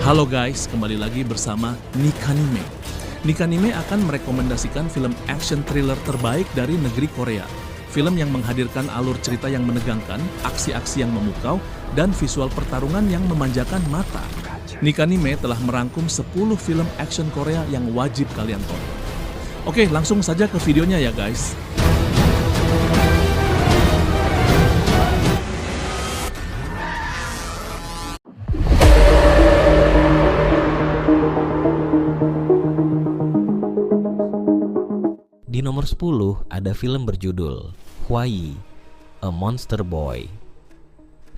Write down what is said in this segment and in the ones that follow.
Halo guys, kembali lagi bersama Nikanime. Nikanime akan merekomendasikan film action thriller terbaik dari negeri Korea. Film yang menghadirkan alur cerita yang menegangkan, aksi-aksi yang memukau, dan visual pertarungan yang memanjakan mata. Nikanime telah merangkum 10 film action Korea yang wajib kalian tonton. Oke, langsung saja ke videonya ya guys. Di nomor 10 ada film berjudul Hwaee, A Monster Boy.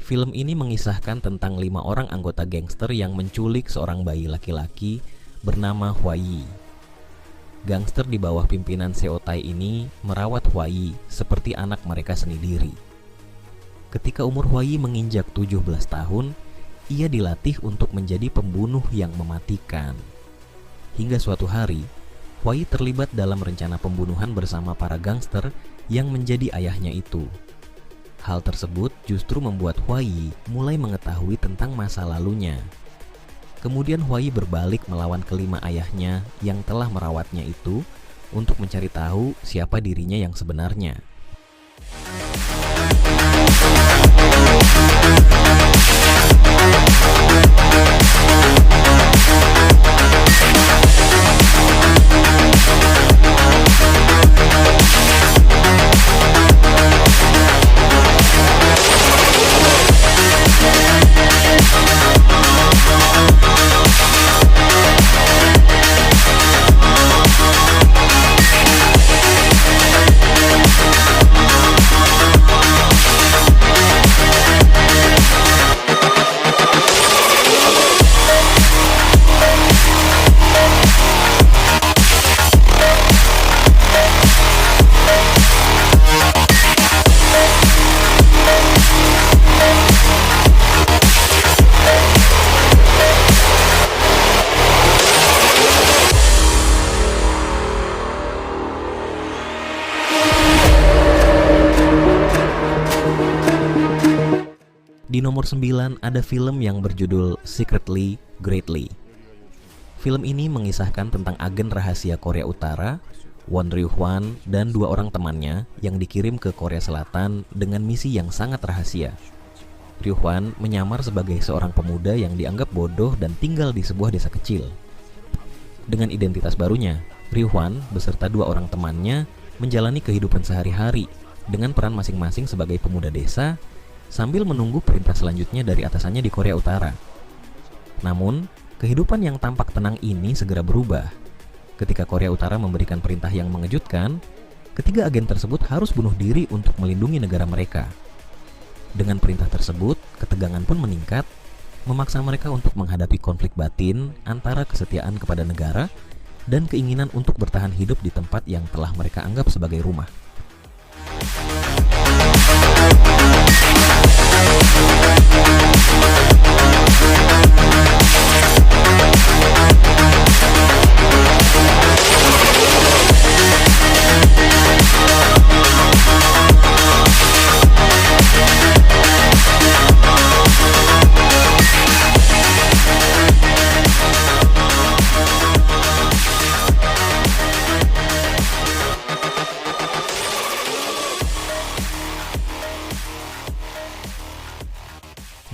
Film ini mengisahkan tentang 5 orang anggota gangster yang menculik seorang bayi laki-laki bernama Hwaee. Gangster di bawah pimpinan Seo Tae ini merawat Hwaee seperti anak mereka sendiri. Ketika umur Hwaee menginjak 17 tahun, ia dilatih untuk menjadi pembunuh yang mematikan. Hingga suatu hari, Hwaee terlibat dalam rencana pembunuhan bersama para gangster yang menjadi ayahnya itu. Hal tersebut justru membuat Hwaee mulai mengetahui tentang masa lalunya. Kemudian Hwaee berbalik melawan kelima ayahnya yang telah merawatnya itu untuk mencari tahu siapa dirinya yang sebenarnya. Di nomor 9 ada film yang berjudul Secretly Greatly. Film ini mengisahkan tentang agen rahasia Korea Utara, Won Ryuhwan, dan 2 orang temannya yang dikirim ke Korea Selatan dengan misi yang sangat rahasia. Ryuhwan menyamar sebagai seorang pemuda yang dianggap bodoh dan tinggal di sebuah desa kecil. Dengan identitas barunya, Ryuhwan beserta 2 orang temannya menjalani kehidupan sehari-hari dengan peran masing-masing sebagai pemuda desa sambil menunggu perintah selanjutnya dari atasannya di Korea Utara. Namun, kehidupan yang tampak tenang ini segera berubah. Ketika Korea Utara memberikan perintah yang mengejutkan, ketiga agen tersebut harus bunuh diri untuk melindungi negara mereka. Dengan perintah tersebut, ketegangan pun meningkat, memaksa mereka untuk menghadapi konflik batin antara kesetiaan kepada negara dan keinginan untuk bertahan hidup di tempat yang telah mereka anggap sebagai rumah.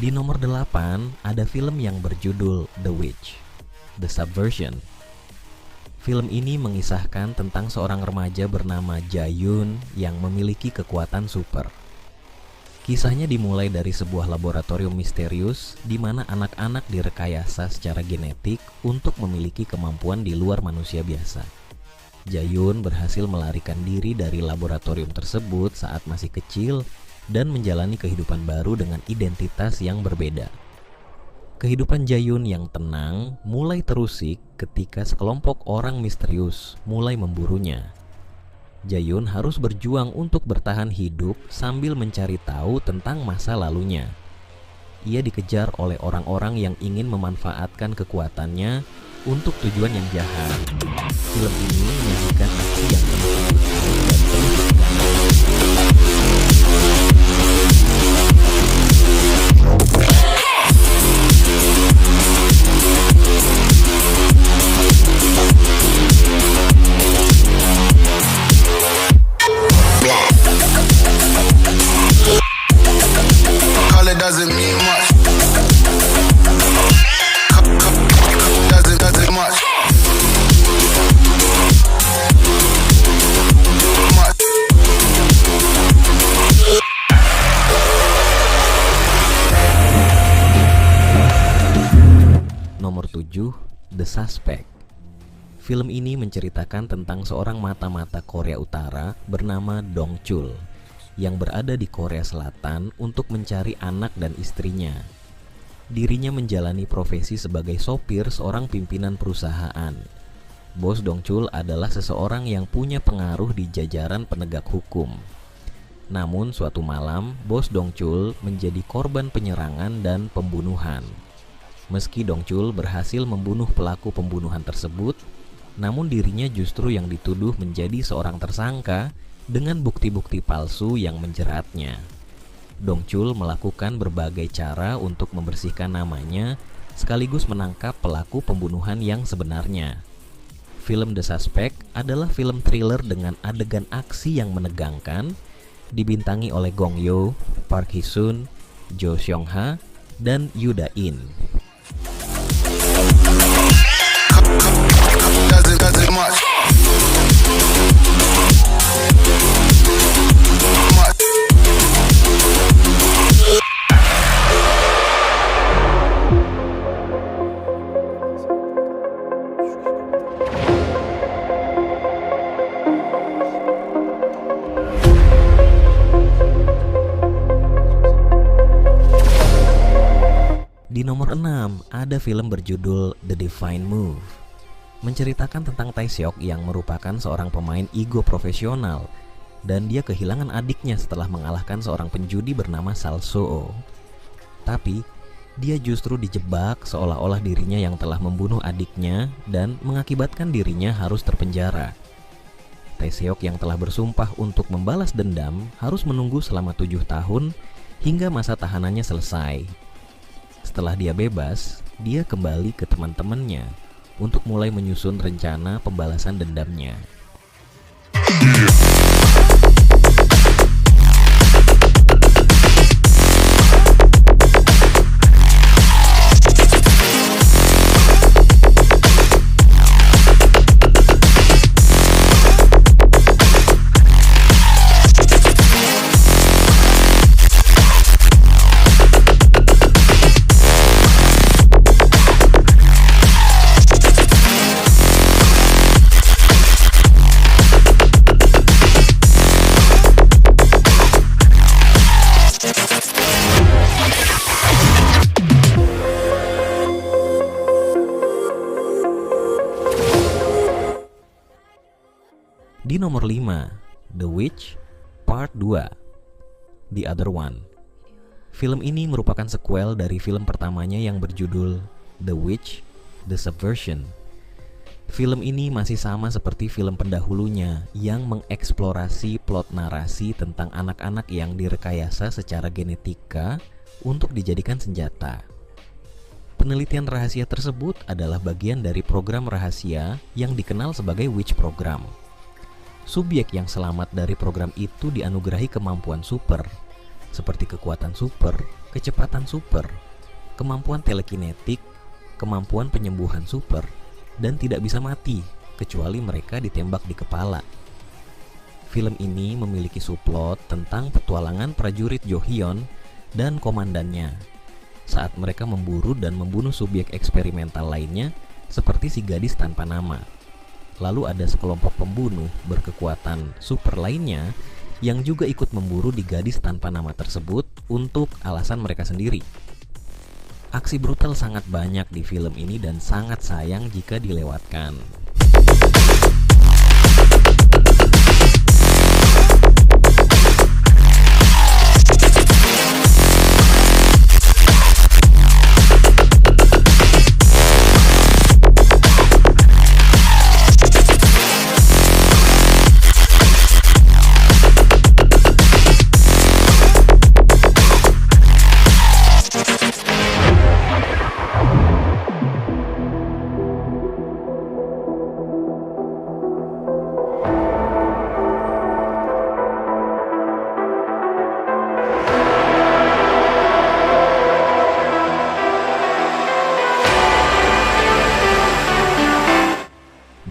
Di nomor 8 ada film yang berjudul The Witch, The Subversion. Film ini mengisahkan tentang seorang remaja bernama Jaeyoon yang memiliki kekuatan super. Kisahnya dimulai dari sebuah laboratorium misterius di mana anak-anak direkayasa secara genetik untuk memiliki kemampuan di luar manusia biasa. Jaeyoon berhasil melarikan diri dari laboratorium tersebut saat masih kecil dan menjalani kehidupan baru dengan identitas yang berbeda. Kehidupan Jaeyoon yang tenang mulai terusik ketika sekelompok orang misterius mulai memburunya. Jaeyoon harus berjuang untuk bertahan hidup sambil mencari tahu tentang masa lalunya. Ia dikejar oleh orang-orang yang ingin memanfaatkan kekuatannya untuk tujuan yang jahat. Film ini menyajikan aksi yang penuh dan penuh nomor 7, The Suspect. Film ini menceritakan tentang seorang mata-mata Korea Utara bernama Dong Chul yang berada di Korea Selatan untuk mencari anak dan istrinya. Dirinya menjalani profesi sebagai sopir seorang pimpinan perusahaan. Bos Dong Chul adalah seseorang yang punya pengaruh di jajaran penegak hukum. Namun suatu malam, Bos Dong Chul menjadi korban penyerangan dan pembunuhan. Meski Dong Chul berhasil membunuh pelaku pembunuhan tersebut, namun dirinya justru yang dituduh menjadi seorang tersangka dengan bukti-bukti palsu yang menjeratnya. Dong Chul melakukan berbagai cara untuk membersihkan namanya sekaligus menangkap pelaku pembunuhan yang sebenarnya. Film The Suspect adalah film thriller dengan adegan aksi yang menegangkan, dibintangi oleh Gong Yoo, Park Hee Sun, Jo Seong Ha, dan Yoo Da In. Di nomor 6 ada film berjudul The Divine Move. Menceritakan tentang Tae-seok yang merupakan seorang pemain ego profesional dan dia kehilangan adiknya setelah mengalahkan seorang penjudi bernama Sal Soo. Tapi dia justru dijebak seolah-olah dirinya yang telah membunuh adiknya dan mengakibatkan dirinya harus terpenjara. Tae-seok yang telah bersumpah untuk membalas dendam harus menunggu selama 7 tahun hingga masa tahanannya selesai. Setelah dia bebas, dia kembali ke teman-temannya untuk mulai menyusun rencana pembalasan dendamnya. Di nomor 5, The Witch Part 2, The Other One. Film ini merupakan sequel dari film pertamanya yang berjudul The Witch, The Subversion. Film ini masih sama seperti film pendahulunya yang mengeksplorasi plot narasi tentang anak-anak yang direkayasa secara genetika untuk dijadikan senjata. Penelitian rahasia tersebut adalah bagian dari program rahasia yang dikenal sebagai Witch Program. Subyek yang selamat dari program itu dianugerahi kemampuan super, seperti kekuatan super, kecepatan super, kemampuan telekinetik, kemampuan penyembuhan super, dan tidak bisa mati, kecuali mereka ditembak di kepala. Film ini memiliki subplot tentang petualangan prajurit Jo Hyun dan komandannya saat mereka memburu dan membunuh subyek eksperimental lainnya seperti si gadis tanpa nama. Lalu ada sekelompok pembunuh berkekuatan super lainnya yang juga ikut memburu di gadis tanpa nama tersebut untuk alasan mereka sendiri. Aksi brutal sangat banyak di film ini dan sangat sayang jika dilewatkan.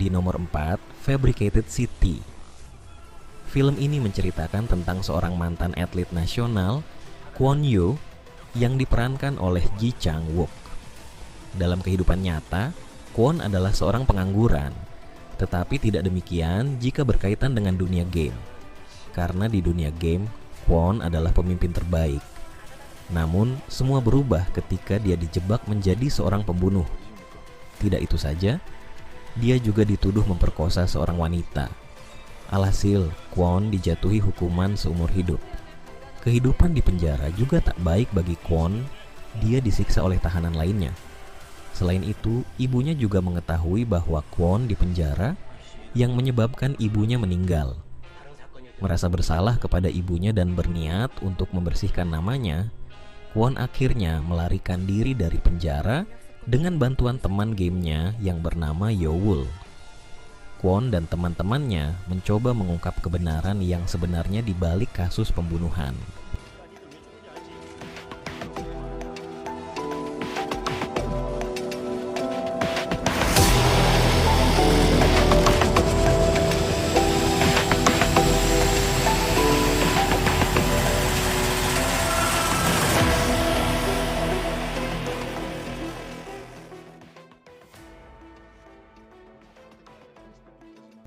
Di nomor 4, Fabricated City. Film ini menceritakan tentang seorang mantan atlet nasional, Kwon Yoo, yang diperankan oleh Ji Chang Wook. Dalam kehidupan nyata, Kwon adalah seorang pengangguran. Tetapi tidak demikian jika berkaitan dengan dunia game. Karena di dunia game, Kwon adalah pemimpin terbaik. Namun, semua berubah ketika dia dijebak menjadi seorang pembunuh. Tidak itu saja, dia juga dituduh memperkosa seorang wanita. Alhasil, Kwon dijatuhi hukuman seumur hidup. Kehidupan di penjara juga tak baik bagi Kwon, dia disiksa oleh tahanan lainnya. Selain itu, ibunya juga mengetahui bahwa Kwon di penjara yang menyebabkan ibunya meninggal. Merasa bersalah kepada ibunya dan berniat untuk membersihkan namanya, Kwon akhirnya melarikan diri dari penjara dengan bantuan teman gamenya yang bernama Yowul. Kwon dan teman-temannya mencoba mengungkap kebenaran yang sebenarnya di balik kasus pembunuhan.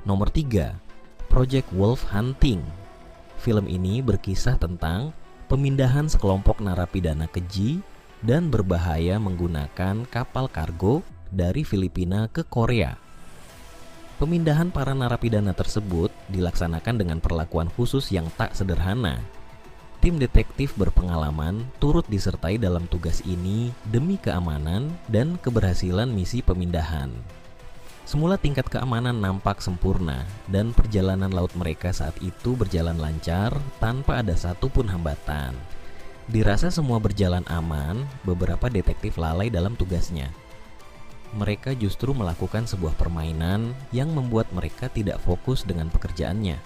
Nomor 3, Project Wolf Hunting. Film ini berkisah tentang pemindahan sekelompok narapidana keji dan berbahaya menggunakan kapal kargo dari Filipina ke Korea. Pemindahan para narapidana tersebut dilaksanakan dengan perlakuan khusus yang tak sederhana. Tim detektif berpengalaman turut disertai dalam tugas ini demi keamanan dan keberhasilan misi pemindahan. Semula tingkat keamanan nampak sempurna dan perjalanan laut mereka saat itu berjalan lancar tanpa ada satupun hambatan. Dirasa semua berjalan aman, beberapa detektif lalai dalam tugasnya. Mereka justru melakukan sebuah permainan yang membuat mereka tidak fokus dengan pekerjaannya.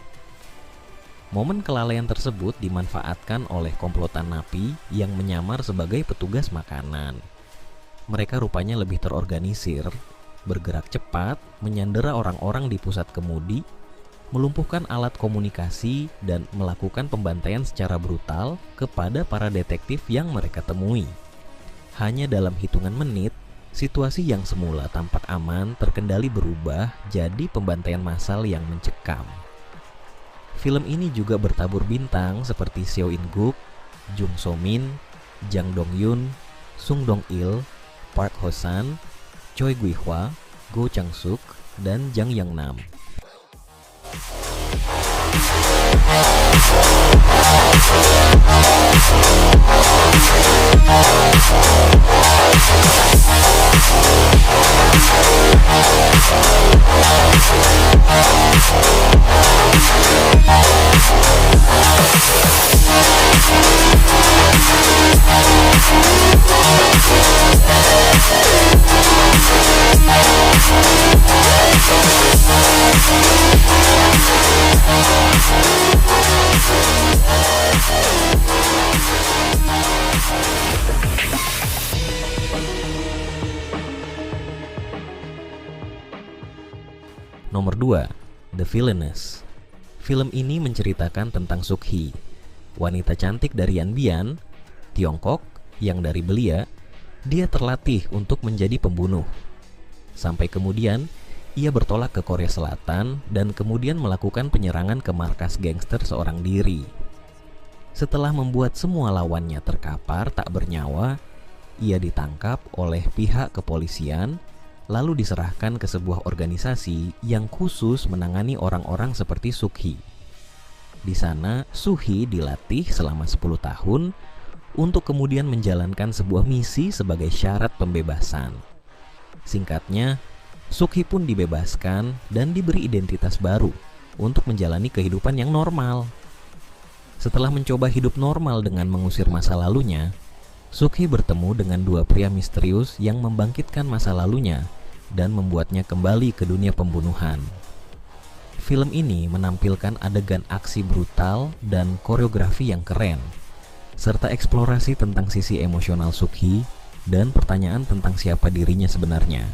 Momen kelalaian tersebut dimanfaatkan oleh komplotan napi yang menyamar sebagai petugas makanan. Mereka rupanya lebih terorganisir, bergerak cepat, menyandera orang-orang di pusat kemudi, melumpuhkan alat komunikasi, dan melakukan pembantaian secara brutal kepada para detektif yang mereka temui. Hanya dalam hitungan menit, situasi yang semula tampak aman terkendali berubah jadi pembantaian massal yang mencekam. Film ini juga bertabur bintang seperti Seo In-guk, Jung So-min, Jang Dong-yun, Sung Dong-il, Park Ho-san, Choi Gui-hwa, Go Chang-suk, dan Jang Yang-nam. Nomor 2, The Villainess. Film ini menceritakan tentang Suk-hee, wanita cantik dari Yanbian, Tiongkok, yang dari belia, dia terlatih untuk menjadi pembunuh. Sampai kemudian, ia bertolak ke Korea Selatan dan kemudian melakukan penyerangan ke markas gangster seorang diri. Setelah membuat semua lawannya terkapar tak bernyawa, ia ditangkap oleh pihak kepolisian, lalu diserahkan ke sebuah organisasi yang khusus menangani orang-orang seperti Suk-hee. Di sana, Suk-hee dilatih selama 10 tahun untuk kemudian menjalankan sebuah misi sebagai syarat pembebasan. Singkatnya, Suk-hee pun dibebaskan dan diberi identitas baru untuk menjalani kehidupan yang normal. Setelah mencoba hidup normal dengan mengusir masa lalunya, Suk-hee bertemu dengan dua pria misterius yang membangkitkan masa lalunya dan membuatnya kembali ke dunia pembunuhan. Film ini menampilkan adegan aksi brutal dan koreografi yang keren, serta eksplorasi tentang sisi emosional Suk-hee dan pertanyaan tentang siapa dirinya sebenarnya.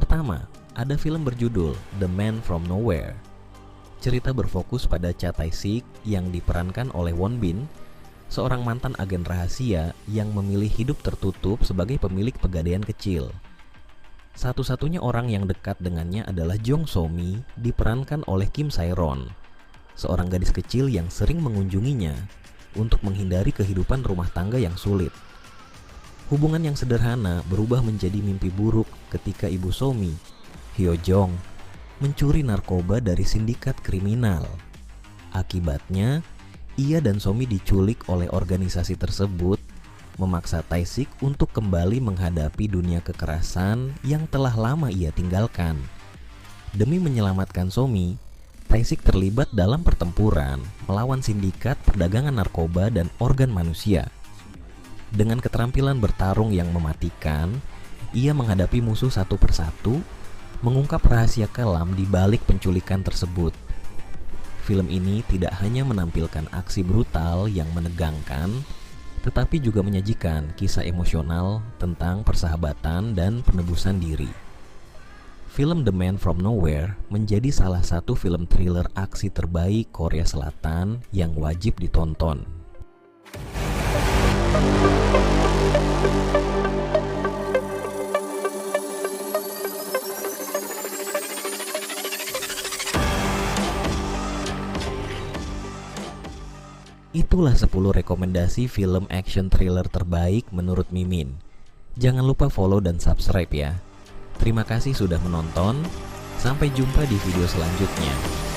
Pertama, ada film berjudul The Man from Nowhere. Cerita berfokus pada Cha Tae-sik yang diperankan oleh Won Bin, seorang mantan agen rahasia yang memilih hidup tertutup sebagai pemilik pegadaian kecil. Satu-satunya orang yang dekat dengannya adalah Jong So-mi, diperankan oleh Kim Sae-ron, seorang gadis kecil yang sering mengunjunginya untuk menghindari kehidupan rumah tangga yang sulit. Hubungan yang sederhana berubah menjadi mimpi buruk ketika ibu So-mi, Hyo Jong, mencuri narkoba dari sindikat kriminal. Akibatnya, ia dan So-mi diculik oleh organisasi tersebut, memaksa Tae-sik untuk kembali menghadapi dunia kekerasan yang telah lama ia tinggalkan. Demi menyelamatkan So-mi, Tae-sik terlibat dalam pertempuran melawan sindikat perdagangan narkoba dan organ manusia. Dengan keterampilan bertarung yang mematikan, ia menghadapi musuh satu persatu, mengungkap rahasia kelam di balik penculikan tersebut. Film ini tidak hanya menampilkan aksi brutal yang menegangkan, tetapi juga menyajikan kisah emosional tentang persahabatan dan penebusan diri. Film The Man from Nowhere menjadi salah satu film thriller aksi terbaik Korea Selatan yang wajib ditonton. Itulah 10 rekomendasi film action thriller terbaik menurut Mimin. Jangan lupa follow dan subscribe ya. Terima kasih sudah menonton. Sampai jumpa di video selanjutnya.